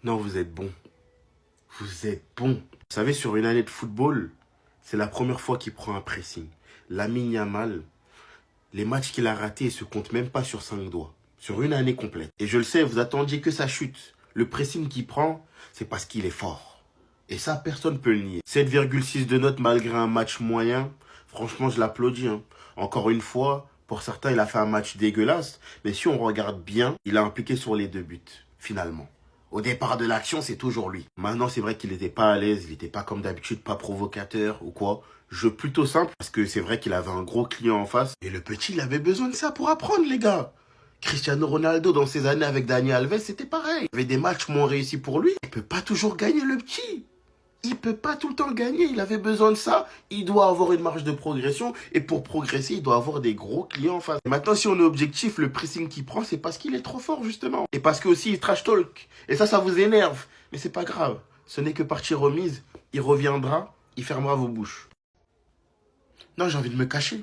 Non, vous êtes bon. Vous êtes bon. Vous savez, sur une année de football, c'est la première fois qu'il prend un pressing. Lamine Yamal, les matchs qu'il a ratés, ils se comptent même pas sur 5 doigts. Sur une année complète. Et je le sais, vous attendiez que ça chute. Le pressing qu'il prend, c'est parce qu'il est fort. Et ça, personne ne peut le nier. 7,6 de notes malgré un match moyen. Franchement, je l'applaudis. Encore une fois, pour certains, il a fait un match dégueulasse. Mais si on regarde bien, il a impliqué sur les 2 buts, finalement. Au départ de l'action, c'est toujours lui. Maintenant, c'est vrai qu'il n'était pas à l'aise. Il n'était pas comme d'habitude, pas provocateur ou quoi. Jeu plutôt simple, parce que c'est vrai qu'il avait un gros client en face. Et le petit, il avait besoin de ça pour apprendre, les gars. Cristiano Ronaldo, dans ses années avec Dani Alves, c'était pareil. Il y avait des matchs moins réussis pour lui. Il peut pas toujours gagner, le petit. Il peut pas tout le temps gagner. Il avait besoin de ça. Il doit avoir une marge de progression. Et pour progresser, il doit avoir des gros clients en face. Et maintenant, si on est objectif, le pressing qu'il prend, c'est parce qu'il est trop fort, justement. Et parce que aussi, il trash talk. Et ça vous énerve. Mais c'est pas grave. Ce n'est que partie remise. Il reviendra. Il fermera vos bouches. Non, j'ai envie de me cacher.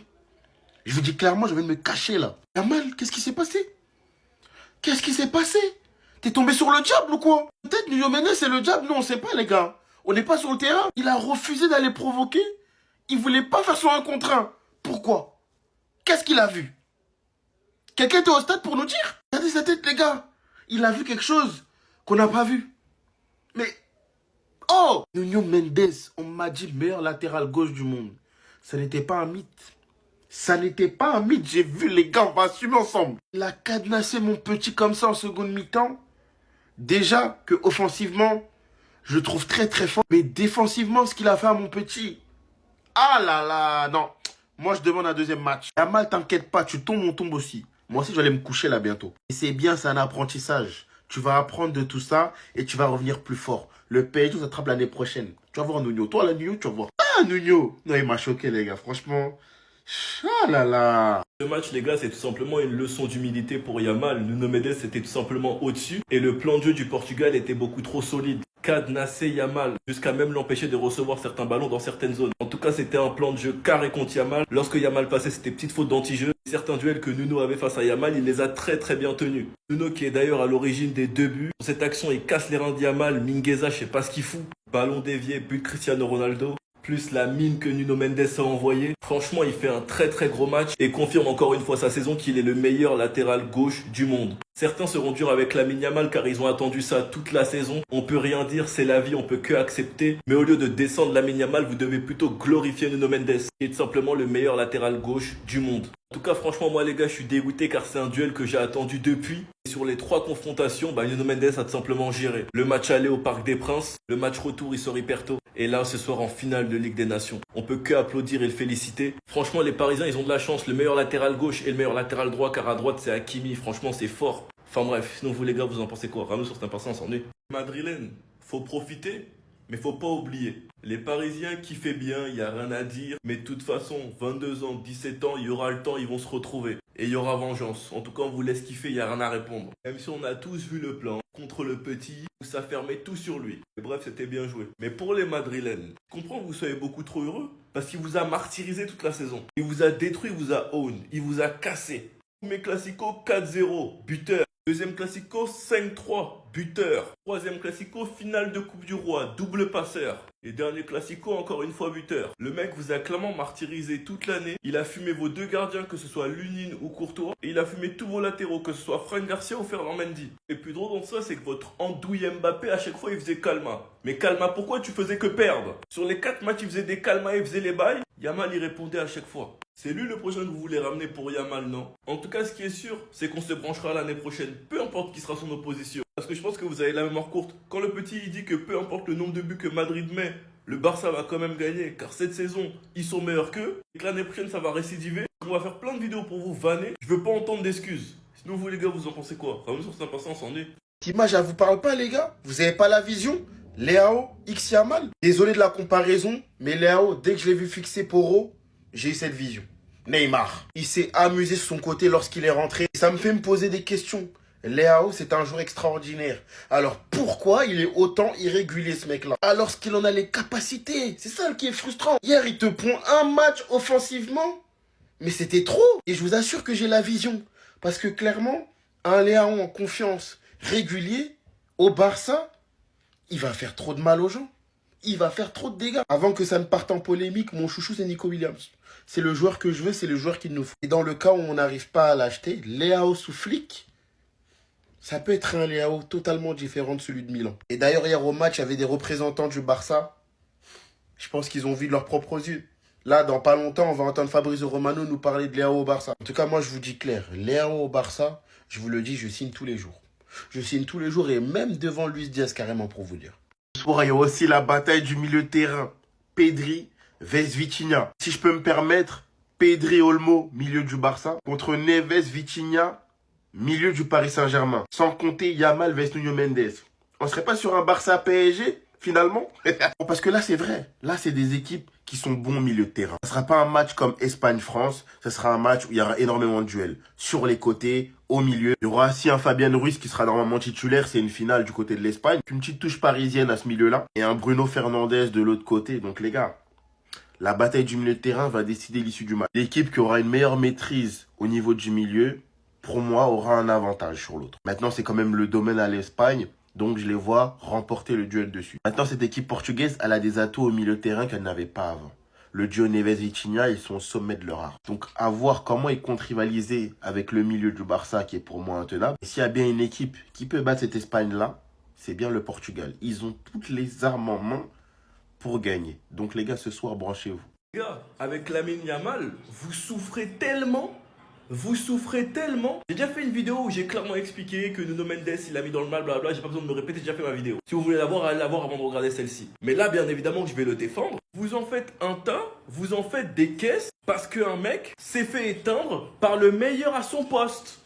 Je vous dis clairement, j'ai envie de me cacher, là. Yamal, qu'est-ce qui s'est passé? Qu'est-ce qui s'est passé? T'es tombé sur le diable ou quoi? Peut-être Nuno Mendes c'est le diable, nous on sait pas les gars. On n'est pas sur le terrain. Il a refusé d'aller provoquer. Il voulait pas faire son 1 contre 1. Pourquoi? Qu'est-ce qu'il a vu? Quelqu'un était au stade pour nous dire? Regardez sa tête les gars. Il a vu quelque chose qu'on n'a pas vu. Mais... Oh! Nuno Mendes, on m'a dit meilleur latéral gauche du monde. Ça n'était pas un mythe. Ça n'était pas un mythe, j'ai vu les gars, on va assumer ensemble. Il a cadenassé mon petit comme ça en seconde mi-temps. Déjà que offensivement, je le trouve très très fort. Mais défensivement, ce qu'il a fait à mon petit. Ah là là, non. Moi je demande un deuxième match. Yamal, t'inquiète pas, tu tombes, on tombe aussi. Moi aussi je vais aller me coucher là bientôt. Et c'est bien, c'est un apprentissage. Tu vas apprendre de tout ça et tu vas revenir plus fort. Le PSG s'attrape l'année prochaine. Tu vas voir Nuno. Toi là, Nuno, tu vas voir. Ah Nuno. Non, il m'a choqué les gars, franchement. Ah là là. Ce match, les gars, c'est tout simplement une leçon d'humilité pour Yamal. Nuno Mendes était tout simplement au-dessus et le plan de jeu du Portugal était beaucoup trop solide. Cadenasser Yamal, jusqu'à même l'empêcher de recevoir certains ballons dans certaines zones. En tout cas, c'était un plan de jeu carré contre Yamal. Lorsque Yamal passait, c'était petite faute d'anti-jeu. Certains duels que Nuno avait face à Yamal, il les a très très bien tenus. Nuno qui est d'ailleurs à l'origine des 2 buts. Dans cette action, il casse les reins de Yamal. Mingueza, je sais pas ce qu'il fout. Ballon dévié, but de Cristiano Ronaldo. Plus la mine que Nuno Mendes a envoyée. Franchement, il fait un très très gros match et confirme encore une fois sa saison qu'il est le meilleur latéral gauche du monde. Certains seront durs avec Lamine Yamal car ils ont attendu ça toute la saison. On peut rien dire, c'est la vie, on peut que accepter. Mais au lieu de descendre Lamine Yamal, vous devez plutôt glorifier Nuno Mendes, qui est tout simplement le meilleur latéral gauche du monde. En tout cas, franchement, moi les gars, je suis dégoûté car c'est un duel que j'ai attendu depuis. Et sur les 3 confrontations, Nuno Mendes a tout simplement géré. Le match aller au Parc des Princes, le match retour, il sort hyper tôt. Et là, ce soir en finale de Ligue des Nations. On peut que applaudir et le féliciter. Franchement, les Parisiens, ils ont de la chance. Le meilleur latéral gauche et le meilleur latéral droit, car à droite, c'est Hakimi. Franchement, c'est fort. Enfin bref, sinon vous les gars, vous en pensez quoi? Ramenez sur cet impasse, on s'ennuie. Madrilène, faut profiter, mais faut pas oublier. Les Parisiens kiffaient bien, il n'y a rien à dire. Mais de toute façon, 22 ans, 17 ans, il y aura le temps, ils vont se retrouver. Et il y aura vengeance. En tout cas, on vous laisse kiffer, il n'y a rien à répondre. Même si on a tous vu le plan contre le petit, où ça fermait tout sur lui. Et bref, c'était bien joué. Mais pour les Madrilènes, je comprends que vous soyez beaucoup trop heureux. Parce qu'il vous a martyrisé toute la saison. Il vous a détruit, il vous a own, il vous a cassé. Premier classico, 4-0, buteur. Deuxième classico, 5-3, buteur. Troisième classico, finale de Coupe du Roi, double passeur. Et dernier classico, encore une fois buteur. Le mec vous a clairement martyrisé toute l'année. Il a fumé vos 2 gardiens, que ce soit Lunin ou Courtois. Et il a fumé tous vos latéraux, que ce soit Fran Garcia ou Ferland Mendy. Et plus drôle dans ça, c'est que votre andouille Mbappé, à chaque fois, il faisait calma. Mais calma, pourquoi tu faisais que perdre? Sur les 4 matchs, il faisait des calmas, il faisait les bails. Yamal, il répondait à chaque fois. C'est lui le prochain que vous voulez ramener pour Yamal, non? En tout cas, ce qui est sûr, c'est qu'on se branchera l'année prochaine, peu importe qui sera son opposition. Parce que je pense que vous avez la mémoire courte. Quand le petit il dit que peu importe le nombre de buts que Madrid met, le Barça va quand même gagner, car cette saison, ils sont meilleurs qu'eux, et que l'année prochaine, ça va récidiver. On va faire plein de vidéos pour vous vanner. Je veux pas entendre d'excuses. Sinon, vous les gars, vous en pensez quoi? Ramenez sur cette impatience, on s'ennuie. Cette image, elle vous parle pas les gars? Vous avez pas la vision? Léao, X Yamal. Désolé de la comparaison, mais Léao, dès que je l'ai vu fixer Poro, j'ai eu cette vision. Neymar, il s'est amusé sur son côté lorsqu'il est rentré. Ça me fait me poser des questions. Léao, c'est un joueur extraordinaire. Alors pourquoi il est autant irrégulier ce mec-là? Alors qu'il en a les capacités. C'est ça qui est frustrant. Hier, il te prend un match offensivement. Mais c'était trop. Et je vous assure que j'ai la vision. Parce que clairement, un Léao en confiance régulier au Barça, il va faire trop de mal aux gens. Il va faire trop de dégâts. Avant que ça ne parte en polémique, mon chouchou, c'est Nico Williams. C'est le joueur que je veux, c'est le joueur qu'il nous faut. Et dans le cas où on n'arrive pas à l'acheter, Leao sous Flick, ça peut être un Leao totalement différent de celui de Milan. Et d'ailleurs, hier au match, il y avait des représentants du Barça. Je pense qu'ils ont vu de leurs propres yeux. Là, dans pas longtemps, on va entendre Fabrizio Romano nous parler de Leao au Barça. En tout cas, moi, je vous dis clair, Leao au Barça, je vous le dis, je signe tous les jours. Je signe tous les jours et même devant Luis Diaz, carrément, pour vous dire. Ce soir, il y a aussi la bataille du milieu de terrain. Pedri vs Vitinha. Si je peux me permettre, Pedri Olmo, milieu du Barça, contre Neves Vitinha, milieu du Paris Saint-Germain. Sans compter Yamal vs Nuno Mendes. On serait pas sur un Barça PSG finalement? Parce que là, c'est vrai. Là, c'est des équipes qui sont bons au milieu de terrain. Ce ne sera pas un match comme Espagne-France. Ce sera un match où il y aura énormément de duels. Sur les côtés, au milieu. Il y aura aussi un Fabian Ruiz qui sera normalement titulaire. C'est une finale du côté de l'Espagne. Une petite touche parisienne à ce milieu-là. Et un Bruno Fernandes de l'autre côté. Donc les gars, la bataille du milieu de terrain va décider l'issue du match. L'équipe qui aura une meilleure maîtrise au niveau du milieu, pour moi, aura un avantage sur l'autre. Maintenant, c'est quand même le domaine à l'Espagne. Donc, je les vois remporter le duel dessus. Maintenant, cette équipe portugaise, elle a des atouts au milieu de terrain qu'elle n'avait pas avant. Le duo Neves-Vitinha, ils sont au sommet de leur art. Donc, à voir comment ils comptent rivaliser avec le milieu du Barça, qui est pour moi intenable. Et s'il y a bien une équipe qui peut battre cette Espagne-là, c'est bien le Portugal. Ils ont toutes les armes en main pour gagner. Donc, les gars, ce soir, branchez-vous. Les gars, avec Lamine Yamal, vous souffrez tellement. Vous souffrez tellement. J'ai déjà fait une vidéo où j'ai clairement expliqué que Nuno Mendes il a mis dans le mal, blablabla. J'ai pas besoin de me répéter, j'ai déjà fait ma vidéo. Si vous voulez la voir, allez la voir avant de regarder celle-ci. Mais là, bien évidemment, je vais le défendre. Vous en faites un tas, vous en faites des caisses parce qu'un mec s'est fait éteindre par le meilleur à son poste.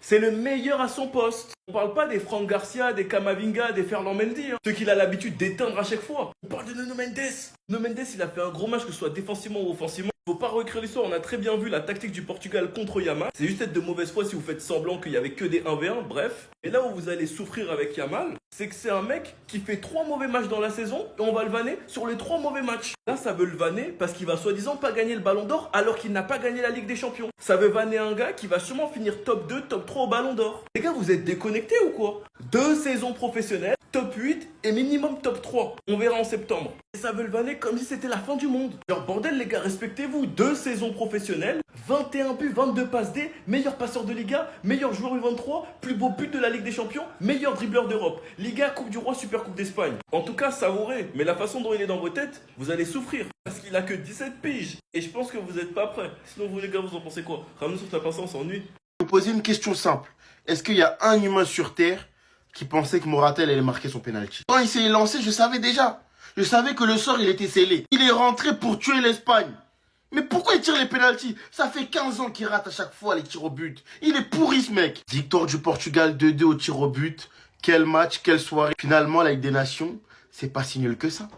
C'est le meilleur à son poste. On parle pas des Franck Garcia, des Camavinga, des Ferland Mendy, ceux qu'il a l'habitude d'éteindre à chaque fois. On parle de Nuno Mendes. Nuno Mendes, il a fait un gros match, que ce soit défensivement ou offensivement. Faut pas recréer l'histoire, on a très bien vu la tactique du Portugal contre Yamal. C'est juste être de mauvaise foi si vous faites semblant qu'il y avait que des 1v1, bref. Et là où vous allez souffrir avec Yamal, c'est que c'est un mec qui fait 3 mauvais matchs dans la saison et on va le vanner sur les 3 mauvais matchs. Là, ça veut le vanner parce qu'il va soi-disant pas gagner le Ballon d'Or alors qu'il n'a pas gagné la Ligue des Champions. Ça veut vanner un gars qui va sûrement finir top 2, top 3 au Ballon d'Or. Les gars, vous êtes déconnectés ou quoi? 2 saisons professionnelles, top 8 et minimum top 3. On verra en septembre. Et ça veut le vanner comme si c'était la fin du monde. Genre bordel les gars, respectez-vous. 2 saisons professionnelles, 21 buts, 22 passes D, meilleur passeur de Liga, meilleur joueur U23, plus beau but de la Ligue des Champions, meilleur dribbleur d'Europe. Liga, Coupe du Roi, Super Coupe d'Espagne. En tout cas, savourez. Mais la façon dont il est dans vos têtes, vous allez souffrir. Parce qu'il a que 17 piges. Et je pense que vous n'êtes pas prêts. Sinon vous les gars, vous en pensez quoi? Ramenez sur la patience, s'ennuie. Je vais vous poser une question simple. Est-ce qu'il y a un humain sur Terre qui pensait que Moratel allait marquer son penalty? Quand il s'est lancé, je savais déjà. Je savais que le sort, il était scellé. Il est rentré pour tuer l'Espagne. Mais pourquoi il tire les pénaltys? Ça fait 15 ans qu'il rate à chaque fois les tirs au but. Il est pourri ce mec. Victoire du Portugal 2-2 au tir au but. Quel match, quelle soirée. Finalement, la Ligue des Nations, c'est pas si nul que ça.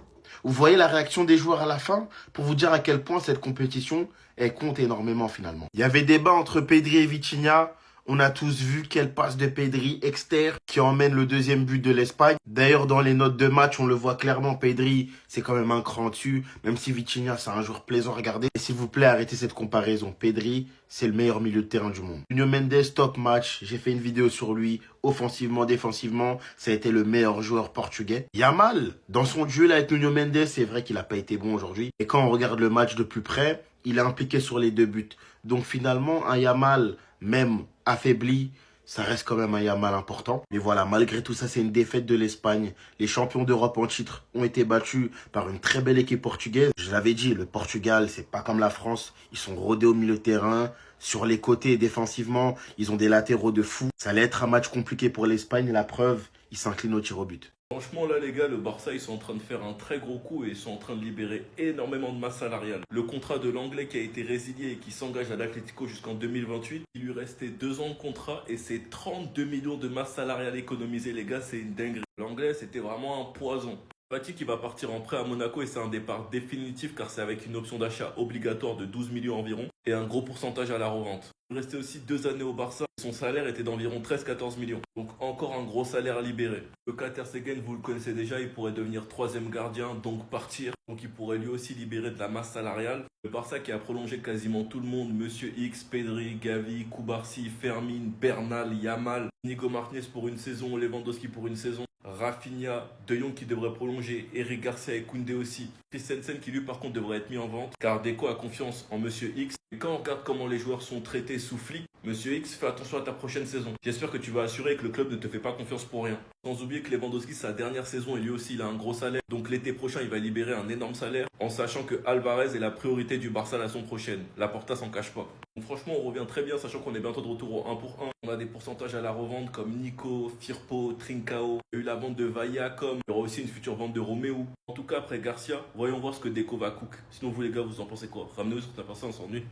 Vous voyez la réaction des joueurs à la fin pour vous dire à quel point cette compétition, elle compte énormément finalement. Il y avait débat entre Pedri et Vitinha. On a tous vu quelle passe de Pedri externe qui emmène le deuxième but de l'Espagne. D'ailleurs, dans les notes de match, on le voit clairement, Pedri, c'est quand même un cran dessus. Même si Vitinha, c'est un joueur plaisant à regarder. Et s'il vous plaît, arrêtez cette comparaison. Pedri, c'est le meilleur milieu de terrain du monde. Nuno Mendes, top match. J'ai fait une vidéo sur lui. Offensivement, défensivement, ça a été le meilleur joueur portugais. Yamal, dans son duel avec Nuno Mendes, c'est vrai qu'il n'a pas été bon aujourd'hui. Et quand on regarde le match de plus près, il est impliqué sur les 2 buts. Donc finalement, un Yamal, même affaibli, ça reste quand même un Yamal important. Mais voilà, malgré tout ça, c'est une défaite de l'Espagne. Les champions d'Europe en titre ont été battus par une très belle équipe portugaise. Je l'avais dit, le Portugal, c'est pas comme la France. Ils sont rodés au milieu de terrain. Sur les côtés, défensivement, ils ont des latéraux de fou. Ça allait être un match compliqué pour l'Espagne. La preuve, ils s'inclinent au tir au but. Franchement, là, les gars, le Barça, ils sont en train de faire un très gros coup et ils sont en train de libérer énormément de masse salariale. Le contrat de l'Anglais qui a été résilié et qui s'engage à l'Atlético jusqu'en 2028, il lui restait 2 ans de contrat et c'est 32 millions de masse salariale économisée, les gars, c'est une dinguerie. L'Anglais, c'était vraiment un poison. Fati qui va partir en prêt à Monaco et c'est un départ définitif car c'est avec une option d'achat obligatoire de 12 millions environ et un gros pourcentage à la revente. Il restait aussi 2 années au Barça. Son salaire était d'environ 13-14 millions. Donc encore un gros salaire à libérer. Le Ter Stegen, vous le connaissez déjà, il pourrait devenir 3e gardien, donc partir. Donc il pourrait lui aussi libérer de la masse salariale. Le Barça qui a prolongé quasiment tout le monde. Monsieur X, Pedri, Gavi, Koubarsi, Fermin, Bernal, Yamal, Nico Martinez pour une saison, Lewandowski pour une saison. Rafinha, De Jong qui devrait prolonger, Eric Garcia et Koundé aussi. Christensen qui lui par contre devrait être mis en vente car Deco a confiance en Monsieur X. Et quand on regarde comment les joueurs sont traités sous flic, Monsieur X, fais attention à ta prochaine saison. J'espère que tu vas assurer que le club ne te fait pas confiance pour rien. Sans oublier que Lewandowski, sa dernière saison, et lui aussi il a un gros salaire. Donc l'été prochain, il va libérer un énorme salaire en sachant que Alvarez est la priorité du Barça la saison prochaine. La Porta s'en cache pas. Donc franchement, on revient très bien, sachant qu'on est bientôt de retour au 1 pour 1. On a des pourcentages à la revente comme Nico, Firpo, Trincao. Il y a eu la vente de Vaillakom. Il y aura aussi une future vente de Roméo. En tout cas, après Garcia, voyons voir ce que Deco va cook. Sinon, vous les gars, vous en pensez quoi? Ramenez-vous sur ta personne, on s'ennuie.